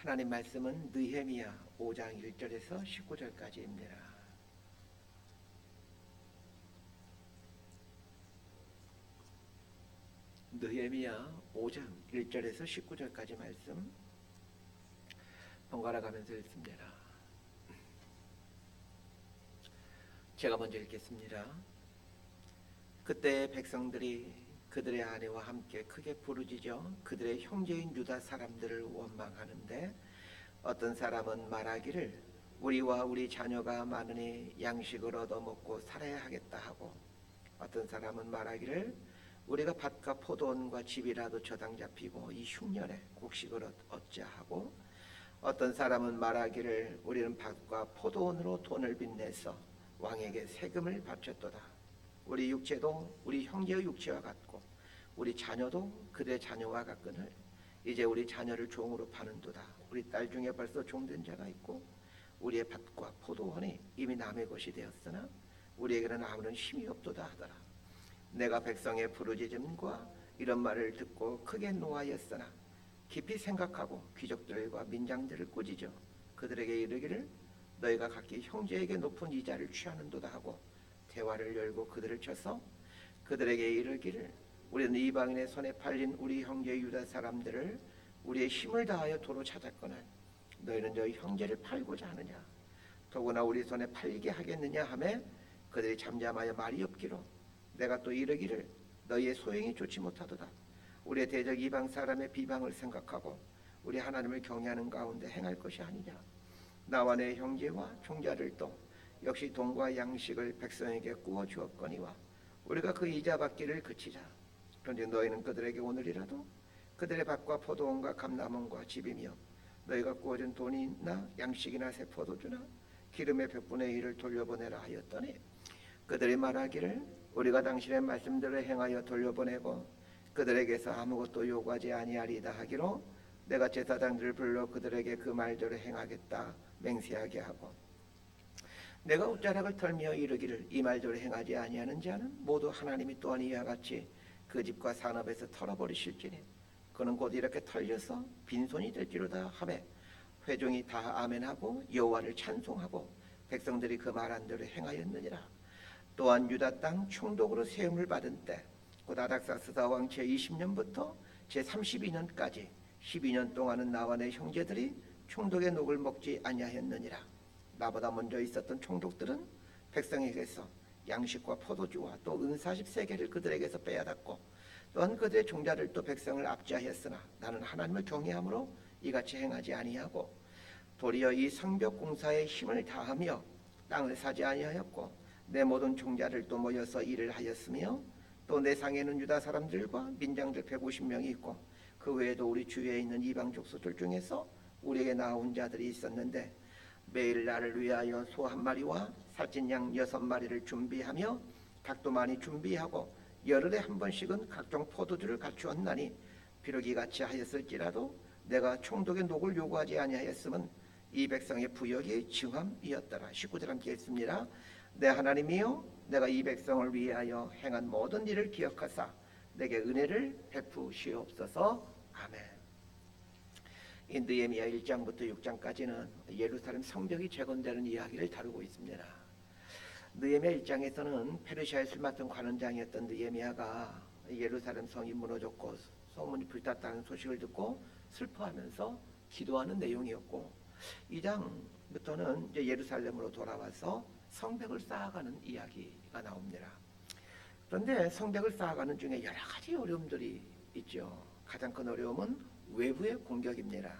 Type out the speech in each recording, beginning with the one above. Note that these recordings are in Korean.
하나님 말씀은 느헤미야 5장 1절에서 19절까지입니다. 느헤미야 5장 1절에서 19절까지 말씀 번갈아 가면서 읽습니다. 제가 먼저 읽겠습니다. 그때 백성들이 그들의 아내와 함께 크게 부르짖어 그들의 형제인 유다 사람들을 원망하는데, 어떤 사람은 말하기를 우리와 우리 자녀가 많으니 양식을 얻어먹고 살아야 하겠다 하고, 어떤 사람은 말하기를 우리가 밭과 포도원과 집이라도 저당 잡히고 이 흉년에 곡식을 얻자 하고, 어떤 사람은 말하기를 우리는 밭과 포도원으로 돈을 빚내서 왕에게 세금을 바쳤도다. 우리 육체도 우리 형제의 육체와 같고 우리 자녀도 그들의 자녀와 같거늘 이제 우리 자녀를 종으로 파는도다. 우리 딸 중에 벌써 종된 자가 있고 우리의 밭과 포도원이 이미 남의 것이 되었으나 우리에게는 아무런 힘이 없도다 하더라. 내가 백성의 부르짖음과 이런 말을 듣고 크게 노하였으나 깊이 생각하고 귀족들과 민장들을 꾸짖어 그들에게 이르기를 너희가 각기 형제에게 높은 이자를 취하는도다 하고 대화를 열고 그들을 쳐서 그들에게 이르기를 우리는 이방인의 손에 팔린 우리 형제 유다 사람들을 우리의 힘을 다하여 도로 찾았거늘 너희는 너희 형제를 팔고자 하느냐? 더구나 우리 손에 팔리게 하겠느냐 하매 그들이 잠잠하여 말이 없기로 내가 또 이르기를 너희의 소행이 좋지 못하도다. 우리의 대적 이방 사람의 비방을 생각하고 우리 하나님을 경외하는 가운데 행할 것이 아니냐? 나와 내 형제와 종자들도 역시 돈과 양식을 백성에게 구워 주었거니와 우리가 그 이자 받기를 그치자. 그런데 너희는 그들에게 오늘이라도 그들의 밭과 포도원과 감람원과 집이며 너희가 구워준 돈이나 양식이나 새 포도주나 기름의 100분의 1을 돌려보내라 하였더니 그들이 말하기를 우리가 당신의 말씀대로 행하여 돌려보내고 그들에게서 아무것도 요구하지 아니하리다 하기로 내가 제사장들을 불러 그들에게 그 말대로 행하겠다 맹세하게 하고 내가 옷자락을 털며 이르기를 이 말대로 행하지 아니하는 자는 모두 하나님이 또한 이와 같이 그 집과 산업에서 털어버리실지니 그는 곧 이렇게 털려서 빈손이 될지로다 하매 회중이 다 아멘하고 여호와를 찬송하고 백성들이 그 말한 대로 행하였느니라. 또한 유다 땅 총독으로 세움을 받은 때 곧 아닥사스다 왕 제20년부터 제32년까지 12년 동안은 나와 내 형제들이 총독의 녹을 먹지 아니하였느니라. 나보다 먼저 있었던 총독들은 백성에게서 양식과 포도주와 또 은 40세겔을 그들에게서 빼앗았고 또한 그들의 종자들도 백성을 압제하였으나 나는 하나님을 경외함으로 이같이 행하지 아니하고 도리어 이 성벽 공사에 힘을 다하며 땅을 사지 아니하였고 내 모든 종자들도 모여서 일을 하였으며 또 내 상에는 유다 사람들과 민장들 150명이 있고 그 외에도 우리 주위에 있는 이방 족속들 중에서 우리에게 나온 자들이 있었는데 매일 나를 위하여 소 1마리와 살찐 양 6마리를 준비하며 닭도 많이 준비하고 열흘에 한 번씩은 각종 포도주를 갖추었나니 비록 이같이 하였을지라도 내가 총독의 녹을 요구하지 아니하였음은 이 백성의 부역이 증함이었더라. 19절 함께 읽습니다. 내 하나님이여 내가 이 백성을 위하여 행한 모든 일을 기억하사 내게 은혜를 베푸시옵소서. 아멘. 이 느헤미야 1장부터 6장까지는 예루살렘 성벽이 재건되는 이야기를 다루고 있습니다. 느헤미야 1장에서는 페르시아의 술 맡은 관원장이었던 느헤미야가 예루살렘 성이 무너졌고 성문이 불탔다는 소식을 듣고 슬퍼하면서 기도하는 내용이었고 2장부터는 이제 예루살렘으로 돌아와서 성벽을 쌓아가는 이야기가 나옵니다. 그런데 성벽을 쌓아가는 중에 여러 가지 어려움들이 있죠. 가장 큰 어려움은 외부의 공격입니다.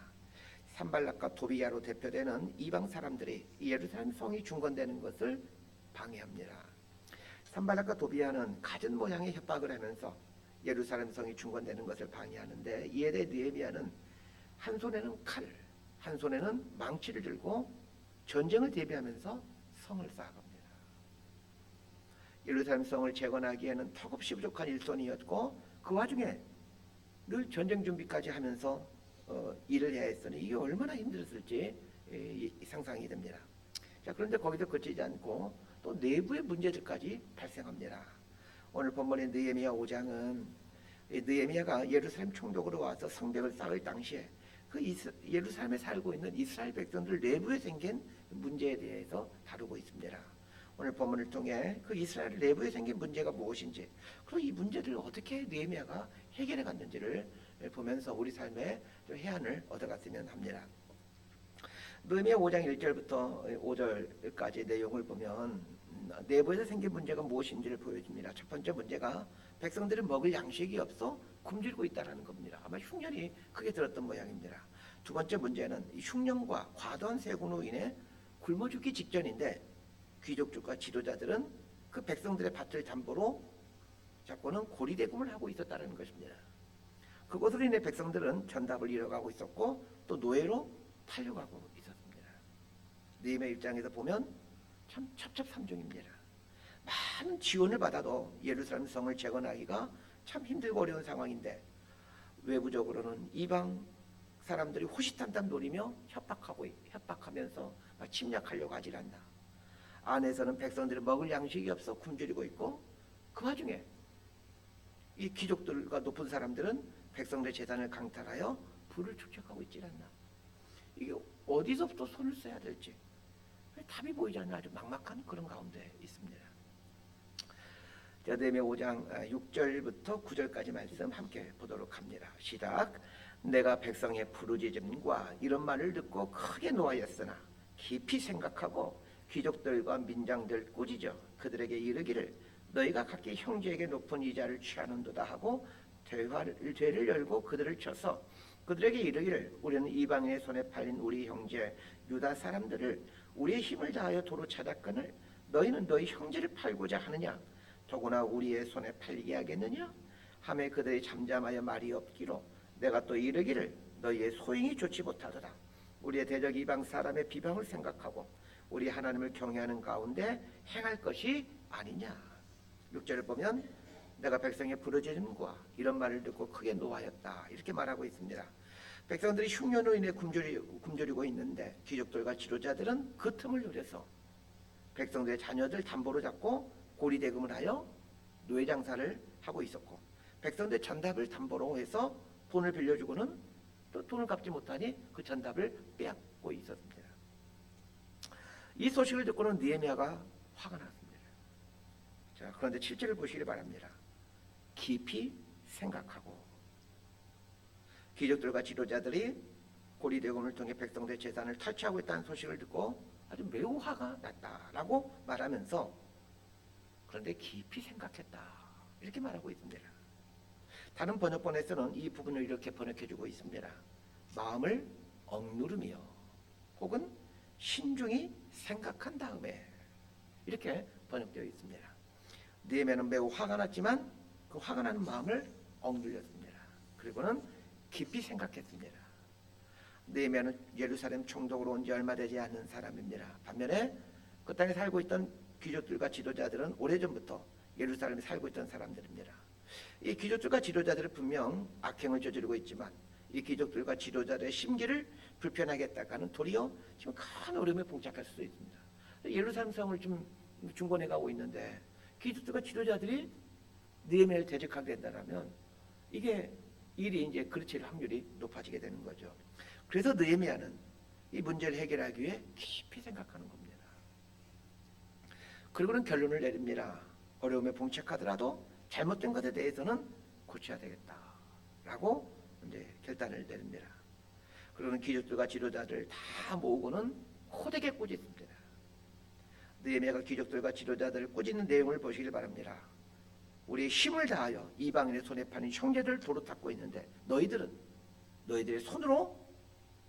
산발락과 도비야로 대표되는 이방 사람들이 예루살렘 성이 중건되는 것을 방해합니다. 산발락과 도비야는 가진 모양의 협박을 하면서 예루살렘 성이 중건되는 것을 방해하는데 이에 대해 느헤미야는 한 손에는 칼, 한 손에는 망치를 들고 전쟁을 대비하면서 성을 쌓아갑니다. 예루살렘 성을 재건하기에는 턱없이 부족한 일손이었고 그 와중에 늘 전쟁 준비까지 하면서 일을 해야 했으니 이게 얼마나 힘들었을지 상상이 됩니다. 자, 그런데 거기서 그치지 않고 또 내부의 문제들까지 발생합니다. 오늘 본문의 느헤미야 5장은 느헤미야가 예루살렘 총독으로 와서 성벽을 쌓을 당시에 예루살렘에 살고 있는 이스라엘 백성들 내부에 생긴 문제에 대해서 다루고 있습니다. 오늘 본문을 통해 그 이스라엘 내부에 생긴 문제가 무엇인지, 그리고 이 문제들을 어떻게 느헤미야가 해결해 갔는지를 보면서 우리 삶의 해안을 얻어갔으면 합니다. 느헤미야 5장 1절부터 5절까지 내용을 보면 내부에서 생긴 문제가 무엇인지를 보여줍니다. 첫 번째 문제가 백성들은 먹을 양식이 없어 굶주리고 있다는 겁니다. 아마 흉년이 크게 들었던 모양입니다. 두 번째 문제는 이 흉년과 과도한 세군으로 인해 굶어 죽기 직전인데 귀족들과 지도자들은 그 백성들의 밭을 담보로 잡고는 고리대금을 하고 있었다는 것입니다. 그것으로 인해 백성들은 전답을 잃어가고 있었고 또 노예로 팔려가고 있었습니다. 느헤미야 입장에서 보면 참 첩첩산중입니다. 많은 지원을 받아도 예루살렘 성을 재건하기가 참 힘들고 어려운 상황인데 외부적으로는 이방 사람들이 호시탐탐 노리며 협박하면서 침략하려고 하질 않나. 안에서는 백성들이 먹을 양식이 없어 굶주리고 있고 그 와중에 이 귀족들과 높은 사람들은 백성들의 재산을 강탈하여 부를 축적하고 있질 않나. 이게 어디서부터 손을 써야 될지 답이 보이지 않는 아주 막막한 그런 가운데 있습니다. 느헤미야 5장 6절부터 9절까지 말씀 함께 보도록 합니다. 시작. 내가 백성의 부르짖음과 이런 말을 듣고 크게 노하였으나 깊이 생각하고 귀족들과 민장들 꾸짖어 그들에게 이르기를 너희가 각기 형제에게 높은 이자를 취하는도다 하고 죄를 열고 그들을 쳐서 그들에게 이르기를 우리는 이방인의 손에 팔린 우리 형제 유다 사람들을 우리의 힘을 다하여 도로 찾았거늘 너희는 너희 형제를 팔고자 하느냐 더구나 우리의 손에 팔리게 하겠느냐 하매 그들이 잠잠하여 말이 없기로 내가 또 이르기를 너희의 소행이 좋지 못하더라. 우리의 대적 이방 사람의 비방을 생각하고 우리 하나님을 경외하는 가운데 행할 것이 아니냐. 6절을 보면 내가 백성의 부르짖음과 이런 말을 듣고 크게 노하였다 이렇게 말하고 있습니다. 백성들이 흉년으로 인해 굶주리고 있는데 귀족들과 지도자들은 그 틈을 노려서 백성들의 자녀들 담보로 잡고 고리대금을 하여 노예 장사를 하고 있었고 백성들의 전답을 담보로 해서 돈을 빌려주고는 또 돈을 갚지 못하니 그 전답을 빼앗고 있었습니다. 이 소식을 듣고는 느헤미야가 화가 났습니다. 자, 그런데 7절을 보시기 바랍니다. 깊이 생각하고 귀족들과 지도자들이 고리대금을 통해 백성들의 재산을 탈취하고 있다는 소식을 듣고 아주 매우 화가 났다라고 말하면서 그런데 깊이 생각했다 이렇게 말하고 있습니다. 다른 번역본에서는 이 부분을 이렇게 번역해주고 있습니다. 마음을 억누르며 혹은 신중히 생각한 다음에 이렇게 번역되어 있습니다. 느헤미야는 매우 화가 났지만 그 화가 나는 마음을 억눌렸습니다. 그리고는 깊이 생각했습니다. 느헤미야는 예루살렘 총독으로 온 지 얼마 되지 않은 사람입니다. 반면에 그 땅에 살고 있던 귀족들과 지도자들은 오래전부터 예루살렘에 살고 있던 사람들입니다. 이 귀족들과 지도자들은 분명 악행을 저지르고 있지만 이 귀족들과 지도자들의 심기를 불편하게 했다가는 도리어 지금 큰 어려움에 봉착할 수도 있습니다. 예루살렘 성을 좀 중건해 가고 있는데 귀족들과 지도자들이 느헤미야를 대적하게 된다면 이게 일이 이제 그르칠 확률이 높아지게 되는 거죠. 그래서 느헤미야는 이 문제를 해결하기 위해 깊이 생각하는 겁니다. 그리고는 결론을 내립니다. 어려움에 봉착하더라도 잘못된 것에 대해서는 고쳐야 되겠다라고 이제 결단을 내립니다. 그리고는 귀족들과 지도자들 다 모으고는 호되게 꾸짖습니다. 느헤미야가 귀족들과 지도자들을 꾸짖는 내용을 보시길 바랍니다. 우리의 힘을 다하여 이방인의 손에 파는 형제들을 도로 닦고 있는데 너희들의 손으로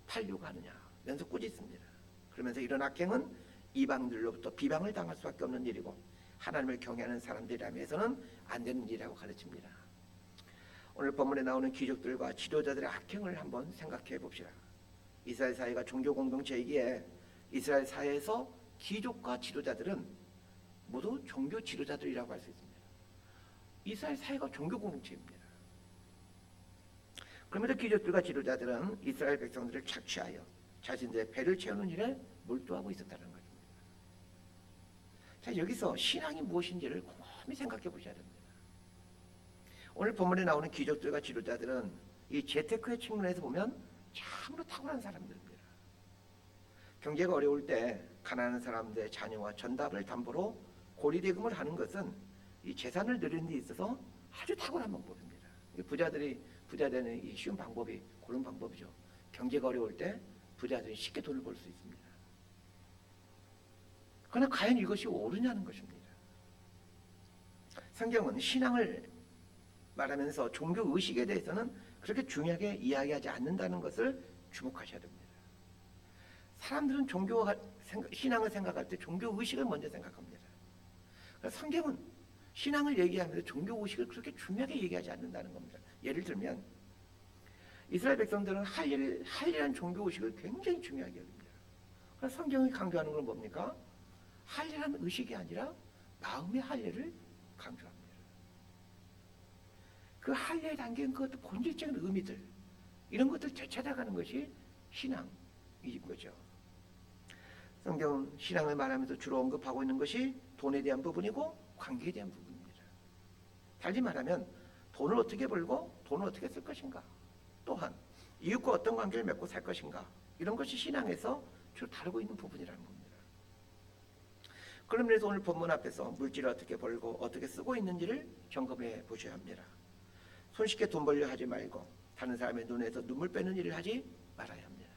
팔려고 하느냐 면서 꾸짖습니다. 그러면서 이런 악행은 이방들로부터 비방을 당할 수밖에 없는 일이고 하나님을 경외하는 사람들이라면서는 안 되는 일이라고 가르칩니다. 오늘 본문에 나오는 귀족들과 지도자들의 악행을 한번 생각해 봅시다. 이스라엘 사회가 종교 공동체이기에 이스라엘 사회에서 귀족과 지도자들은 모두 종교 지도자들이라고 할 수 있습니다. 이스라엘 사회가 종교 공동체입니다. 그러면서 귀족들과 지도자들은 이스라엘 백성들을 착취하여 자신들의 배를 채우는 일에 몰두하고 있었다는 것입니다. 자, 여기서 신앙이 무엇인지를 곰곰이 생각해 보셔야 됩니다. 오늘 본문에 나오는 귀족들과 지도자들은 이 재테크의 측면에서 보면 참으로 탁월한 사람들입니다. 경제가 어려울 때 가난한 사람들의 자녀와 전답을 담보로 고리대금을 하는 것은 이 재산을 늘리는 데 있어서 아주 탁월한 방법입니다. 부자들이 부자 되는 이 쉬운 방법이 그런 방법이죠. 경제가 어려울 때 부자들이 쉽게 돈을 벌 수 있습니다. 그러나 과연 이것이 옳으냐는 것입니다. 성경은 신앙을 말하면서 종교 의식에 대해서는 그렇게 중요하게 이야기하지 않는다는 것을 주목하셔야 됩니다. 사람들은 신앙을 생각할 때 종교 의식을 먼저 생각합니다. 성경은 신앙을 얘기하면서 종교 의식을 그렇게 중요하게 얘기하지 않는다는 겁니다. 예를 들면 이스라엘 백성들은 할례라는 종교 의식을 굉장히 중요하게 여깁니다. 그래서 성경이 강조하는 건 뭡니까? 할례라는 의식이 아니라 마음의 할례를 강조합니다. 그 할례에 담긴 그 본질적인 의미들, 이런 것들을 되찾아가는 것이 신앙인 거죠. 성경은 신앙을 말하면서 주로 언급하고 있는 것이 돈에 대한 부분이고 관계에 대한 부분입니다. 달리 말하면 돈을 어떻게 벌고 돈을 어떻게 쓸 것인가, 또한 이웃과 어떤 관계를 맺고 살 것인가, 이런 것이 신앙에서 주로 다루고 있는 부분이라는 겁니다. 그러면서 오늘 본문 앞에서 물질을 어떻게 벌고 어떻게 쓰고 있는지를 점검해 보셔야 합니다. 손쉽게 돈 벌려 하지 말고 다른 사람의 눈에서 눈물 빼는 일을 하지 말아야 합니다.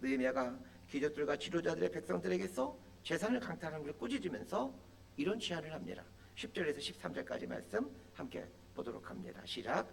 느헤미야가 귀족들과 지도자들의 백성들에게서 재산을 강탈하는 것을 꾸짖으면서 이런 제안을 합니다. 10절에서 13절까지 말씀 함께 보도록 합니다. 시작.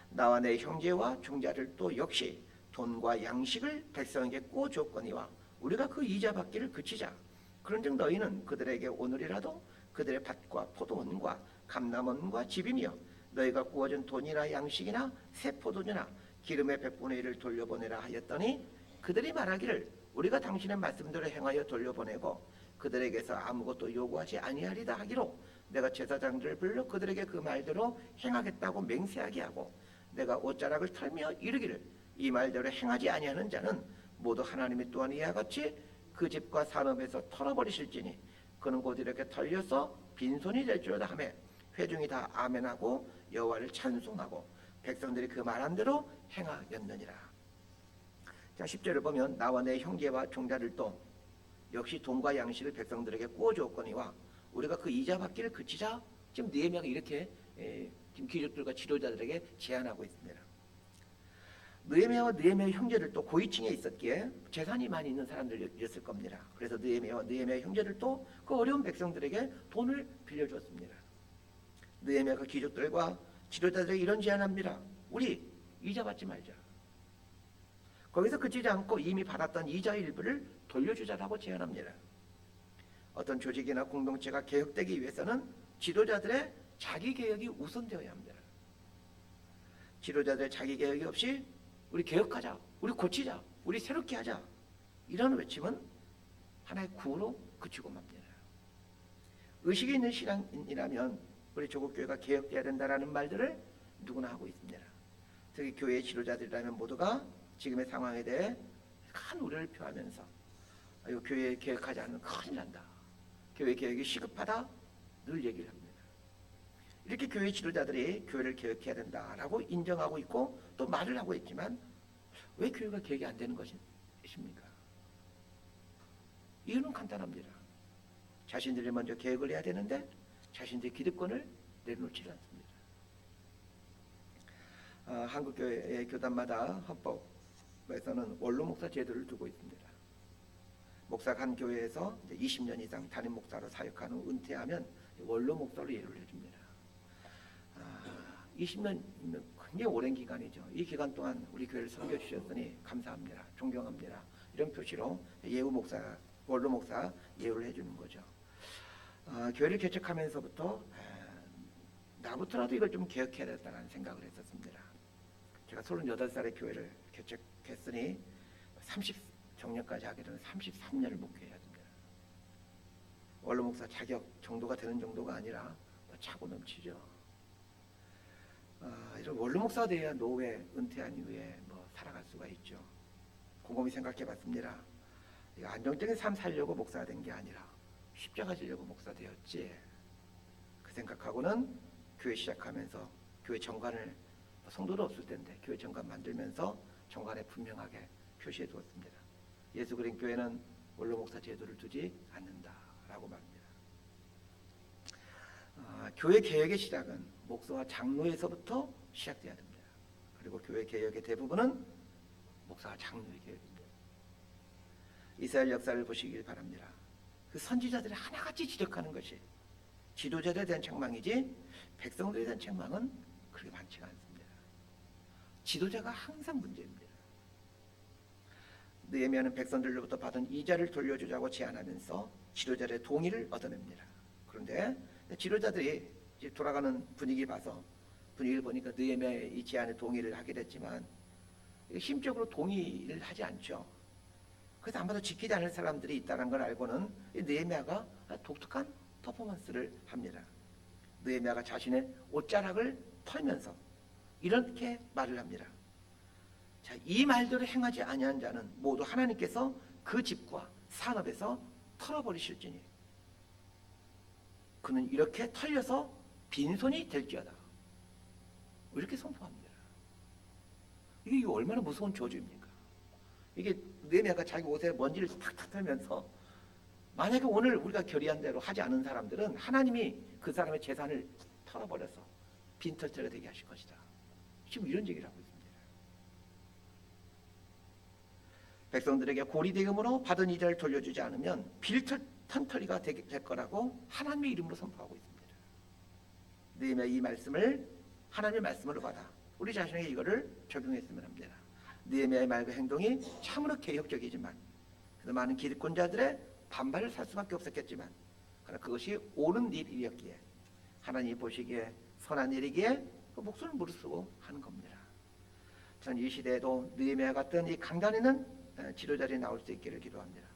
나와 내 형제와 종자들도 역시 돈과 양식을 백성에게 꾸어주었거니와 우리가 그 이자 받기를 그치자. 그런즉 너희는 그들에게 오늘이라도 그들의 밭과 포도원과 감람원과 집이며 너희가 구워준 돈이나 양식이나 새 포도주나 기름의 100분의 1을 돌려보내라 하였더니 그들이 말하기를 우리가 당신의 말씀대로 행하여 돌려보내고 그들에게서 아무것도 요구하지 아니하리다 하기로 내가 제사장들을 불러 그들에게 그 말대로 행하겠다고 맹세하게 하고 내가 옷자락을 털며 이르기를 이 말대로 행하지 아니하는 자는 모두 하나님이 또한 이와 같이 그 집과 산업에서 털어버리실지니 그는 곧 이렇게 털려서 빈손이 될 줄이다 하며 회중이 다 아멘하고 여호와를 찬송하고 백성들이 그 말한 대로 행하였느니라. 자, 10절을 보면 나와 내 형제와 종자들도 역시 돈과 양식을 백성들에게 구워주었거니와 우리가 그 이자 받기를 그치자. 지금 느헤미야가 이렇게 지금 귀족들과 지도자들에게 제안하고 있습니다. 느헤미야와 느헤미야의 형제들도 고위층에 있었기에 재산이 많이 있는 사람들이었을 겁니다. 그래서 느헤미야와 느헤미야의 형제들도 그 어려운 백성들에게 돈을 빌려주었습니다. 느헤미야가 귀족들과 지도자들에게 이런 제안합니다. 우리 이자 받지 말자. 거기서 그치지 않고 이미 받았던 이자의 일부를 돌려주자라고 제안합니다. 어떤 조직이나 공동체가 개혁되기 위해서는 지도자들의 자기 개혁이 우선되어야 합니다. 지도자들의 자기 개혁이 없이 우리 개혁하자, 우리 고치자, 우리 새롭게 하자, 이런 외침은 하나의 구호로 그치고 맙니다. 의식이 있는 신앙인이라면 우리 조국교회가 개혁돼야 된다라는 말들을 누구나 하고 있습니다. 특히 교회의 지도자들이라면 모두가 지금의 상황에 대해 큰 우려를 표하면서 교회 개혁하지 않으면 큰일 난다, 교회 개혁이 시급하다, 늘 얘기를 합니다. 이렇게 교회 지도자들이 교회를 개혁해야 된다라고 인정하고 있고 또 말을 하고 있지만 왜 교회가 개혁이 안 되는 것입니까? 이유는 간단합니다. 자신들이 먼저 개혁을 해야 되는데 자신들의 기득권을 내려놓지 않습니다. 한국교회의 교단마다 헌법에서는 원로 목사 제도를 두고 있습니다. 목사가 한 교회에서 20년 이상 담임 목사로 사역한 후 은퇴하면 원로 목사로 예를 해줍니다. 20년 굉장히 오랜 기간이죠. 이 기간 동안 우리 교회를 섬겨주셨으니 감사합니다, 존경합니다, 이런 표시로 예우 목사, 원로 목사 예우를 해주는 거죠. 교회를 개척하면서부터 나부터라도 이걸 좀 개혁해야 된다는 생각을 했었습니다. 제가 38살에 교회를 개척했으니 30정년까지 하게 되면 33년을 목회해야 됩니다. 원로 목사 자격 정도가 되는 정도가 아니라 차고 넘치죠. 이런 원로 목사가 돼야 노후에 은퇴한 이후에 살아갈 수가 있죠. 곰곰이 생각해봤습니다. 안정적인 삶 살려고 목사가 된 게 아니라 십자가 지려고 목사 되었지. 그 생각하고는 교회 시작하면서 교회 정관을, 성도도 없을 텐데 교회 정관 만들면서 정관에 분명하게 표시해 두었습니다. 예수 그린 교회는 원로 목사 제도를 두지 않는다라고 말합니다. 교회 개혁의 시작은 목사와 장로에서부터 시작돼야 됩니다. 그리고 교회 개혁의 대부분은 목사와 장로의 개혁입니다. 이스라엘 역사를 보시길 바랍니다. 그 선지자들이 하나같이 지적하는 것이 지도자들에 대한 책망이지 백성들에 대한 책망은 그렇게 많지가 않습니다. 지도자가 항상 문제입니다. 느헤미야는 백성들로부터 받은 이자를 돌려주자고 제안하면서 지도자들의 동의를 얻어냅니다. 그런데 지도자들이 이제 돌아가는 분위기 봐서 분위기를 보니까 느헤미야의 이 제안에 동의를 하게 됐지만 심적으로 동의를 하지 않죠. 그래서 아마도 지키지 않을 사람들이 있다는 걸 알고는 느헤미야가 독특한 퍼포먼스를 합니다. 느헤미야가 자신의 옷자락을 털면서 이렇게 말을 합니다. 자, 이 말대로 행하지 아니한 자는 모두 하나님께서 그 집과 산업에서 털어버리실지니 그는 이렇게 털려서 빈손이 될지어다. 이렇게 선포합니다. 이게 얼마나 무서운 저주입니까? 이게 느헤미야가 자기 옷에 먼지를 탁탁 털면서 만약에 오늘 우리가 결의한 대로 하지 않은 사람들은 하나님이 그 사람의 재산을 털어버려서 빈털터리가 되게 하실 것이다. 지금 이런 얘기를 하고 있습니다. 백성들에게 고리대금으로 받은 이자를 돌려주지 않으면 빈털터리가 될 거라고 하나님의 이름으로 선포하고 있습니다. 느헤미야 이 말씀을 하나님의 말씀으로 받아 우리 자신에게 이거를 적용했으면 합니다. 느헤미야의 말과 행동이 참으로 개혁적이지만 많은 기득권자들의 반발을 살 수밖에 없었겠지만 그러나 그것이 옳은 일이었기에 하나님이 보시기에 선한 일이기에 그 목숨을 무릅쓰고 하는 겁니다. 저는 이 시대에도 느헤미야 같은 이 강단 있는 지도자들이 나올 수 있기를 기도합니다.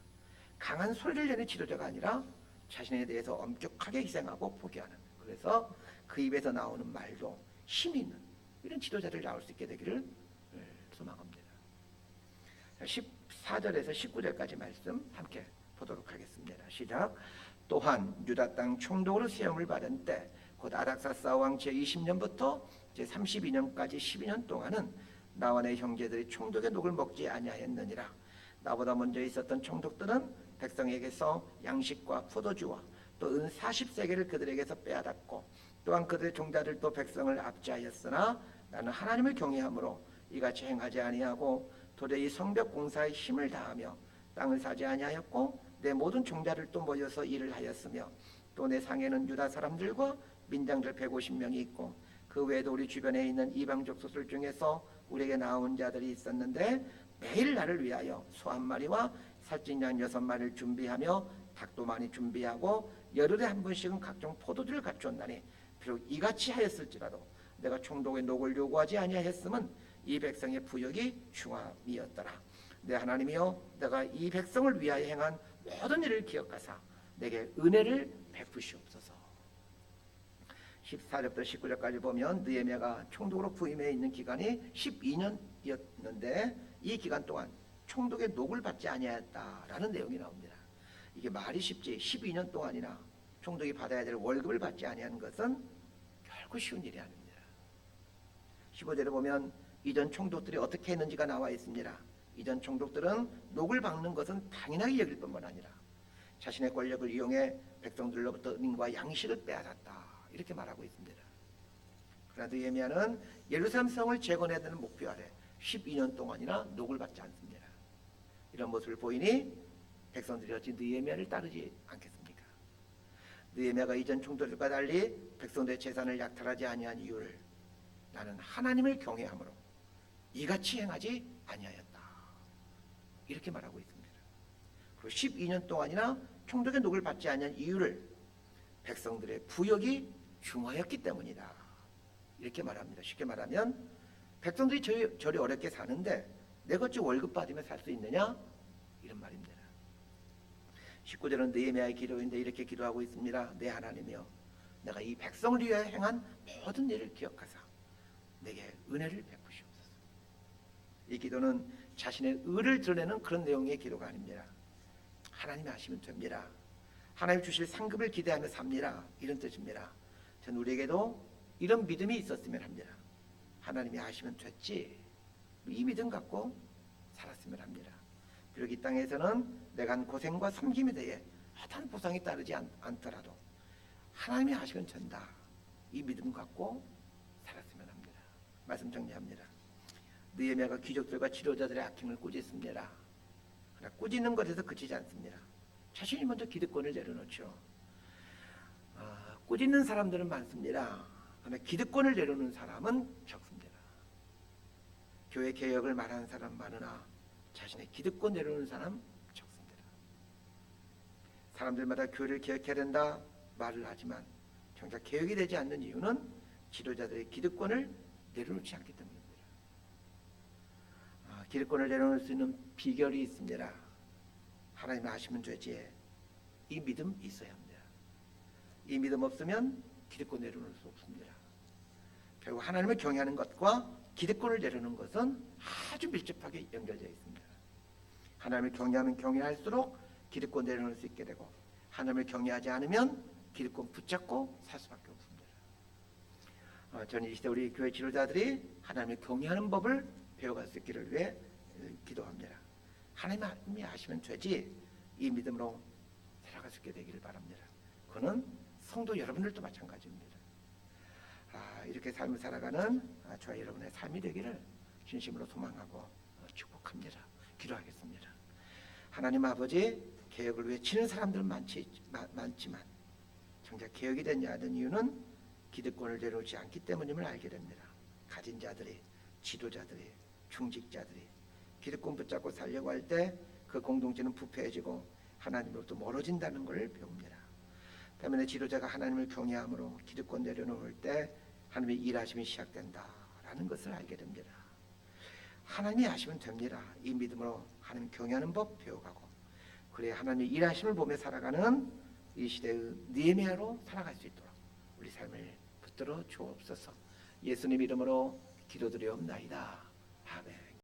강한 소리를 내는 지도자가 아니라 자신에 대해서 엄격하게 희생하고 포기하는, 그래서 그 입에서 나오는 말도 힘이 있는 이런 지도자들 나올 수 있게 되기를 소망합니다. 14절에서 19절까지 말씀 함께 보도록 하겠습니다. 시작. 또한 유다 땅 총독으로 시험을 받은 때 곧 아닥사스다 왕 제20년부터 제32년까지 12년 동안은 나와 내 형제들이 총독의 녹을 먹지 아니하였느니라. 나보다 먼저 있었던 총독들은 백성에게서 양식과 포도주와 또 은 40세겔을 그들에게서 빼앗았고 또한 그들의 종자들도 백성을 압제하였으나 나는 하나님을 경외함으로 이같이 행하지 아니하고 도저히 성벽 공사에 힘을 다하며 땅을 사지 아니하였고 내 모든 종자들도 모여서 일을 하였으며 또 내 상에는 유다 사람들과 민장들 150명이 있고 그 외에도 우리 주변에 있는 이방족 소술 중에서 우리에게 나온 자들이 있었는데 매일 나를 위하여 소 1마리와 살찐 양 6마리를 준비하며 닭도 많이 준비하고 열흘에 한 번씩은 각종 포도주를 갖추었나니 비록 이같이 하였을지라도 내가 총독의 녹을 요구하지 아니하였음은 이 백성의 부역이 중함이었더라. 내 하나님이여 내가 이 백성을 위하여 행한 모든 일을 기억하사 내게 은혜를 베푸시옵소서. 14절부터 19절까지 보면 느헤미야가 총독으로 부임해 있는 기간이 12년이었는데 이 기간 동안 총독의 녹을 받지 아니하였다라는 내용이 나옵니다. 이게 말이 쉽지 12년 동안이나 총독이 받아야 될 월급을 받지 아니하는 것은 결코 쉬운 일이 아닙니다. 15절에 보면 이전 총독들이 어떻게 했는지가 나와 있습니다. 이전 총독들은 녹을 받는 것은 당연하게 여길 뿐만 아니라 자신의 권력을 이용해 백성들로부터 은과 양식을 빼앗았다 이렇게 말하고 있습니다. 그러나 느헤미야는 예루살렘 성을 재건해야 되는 목표 아래 12년 동안이나 녹을 받지 않습니다. 이런 모습을 보이니 백성들이 어찌 느헤미야를 따르지 않겠습니까? 느헤미야가 이전 총독들과 달리 백성들의 재산을 약탈하지 아니한 이유를 나는 하나님을 경외함으로 이같이 행하지 아니하였다 이렇게 말하고 있습니다. 그리고 12년 동안이나 총독의 녹을 받지 아니한 이유를 백성들의 부역이 중하였기 때문이다 이렇게 말합니다. 쉽게 말하면 백성들이 저리 어렵게 사는데 내가 어찌 월급 받으며 살 수 있느냐 이런 말입니다. 19절은 느헤미야의 기도인데 이렇게 기도하고 있습니다. 내 하나님이여 내가 이 백성을 위하여 행한 모든 일을 기억하사 내게 은혜를 베푸시옵소서. 이 기도는 자신의 의를 드러내는 그런 내용의 기도가 아닙니다. 하나님이 하시면 됩니다. 하나님 주실 상급을 기대하며 삽니다 이런 뜻입니다. 전 우리에게도 이런 믿음이 있었으면 합니다. 하나님이 하시면 됐지 이 믿음 갖고 살았으면 합니다. 비록 이 땅에서는 내가 한 고생과 섬김에 대해 어떤 보상이 따르지 않더라도 하나님이 하시면 된다. 이 믿음 갖고 살았으면 합니다. 말씀 정리합니다. 느헤미야가 귀족들과 지도자들의 악행을 꾸짖습니다. 그러나 꾸짖는 것에서 그치지 않습니다. 자신이 먼저 기득권을 내려놓죠. 꾸짖는 사람들은 많습니다. 그러나 기득권을 내려놓는 사람은 적습니다. 교회 개혁을 말하는 사람 많으나 자신의 기득권 내려놓는 사람 적습니다. 사람들마다 교회를 개혁해야 된다 말을 하지만 정작 개혁이 되지 않는 이유는 지도자들의 기득권을 내려놓지 않기 때문입니다. 기득권을 내려놓을 수 있는 비결이 있습니다. 하나님이 아시면 되지. 이 믿음 있어야 합니다. 이 믿음 없으면 기득권 내려놓을 수 없습니다. 결국 하나님을 경외하는 것과 기득권을 내려놓는 것은 아주 밀접하게 연결되어 있습니다. 하나님을 경외하면 경외할수록 기득권 내려놓을 수 있게 되고 하나님을 경외하지 않으면 기득권 붙잡고 살 수밖에 없습니다. 저는 이 시대 우리 교회 지도자들이 하나님을 경외하는 법을 배워갈 수 있기를 위해 기도합니다. 하나님이 아시면 되지 이 믿음으로 살아갈 수 있게 되기를 바랍니다. 그는 성도 여러분들도 마찬가지입니다. 이렇게 삶을 살아가는 저와 여러분의 삶이 되기를 진심으로 소망하고 축복합니다. 기도하겠습니다. 하나님 아버지, 개혁을 위해 치는 사람들은 많지만 정작 개혁이 되지 않은 이유는 기득권을 내려놓지 않기 때문임을 알게 됩니다. 가진 자들이, 지도자들이, 중직자들이 기득권 붙잡고 살려고 할 때 그 공동체는 부패해지고 하나님으로부터 멀어진다는 것을 배웁니다. 때문에 지도자가 하나님을 경외함으로 기득권 내려놓을 때 하나님의 일하심이 시작된다라는 것을 알게 됩니다. 하나님이 하시면 됩니다. 이 믿음으로 하나님 경외하는 법 배워가고 그래야 하나님의 일하심을 보며 살아가는 이 시대의 느헤미야로 살아갈 수 있도록 우리 삶을 붙들어 주옵소서. 예수님 이름으로 기도드리옵나이다. 아멘.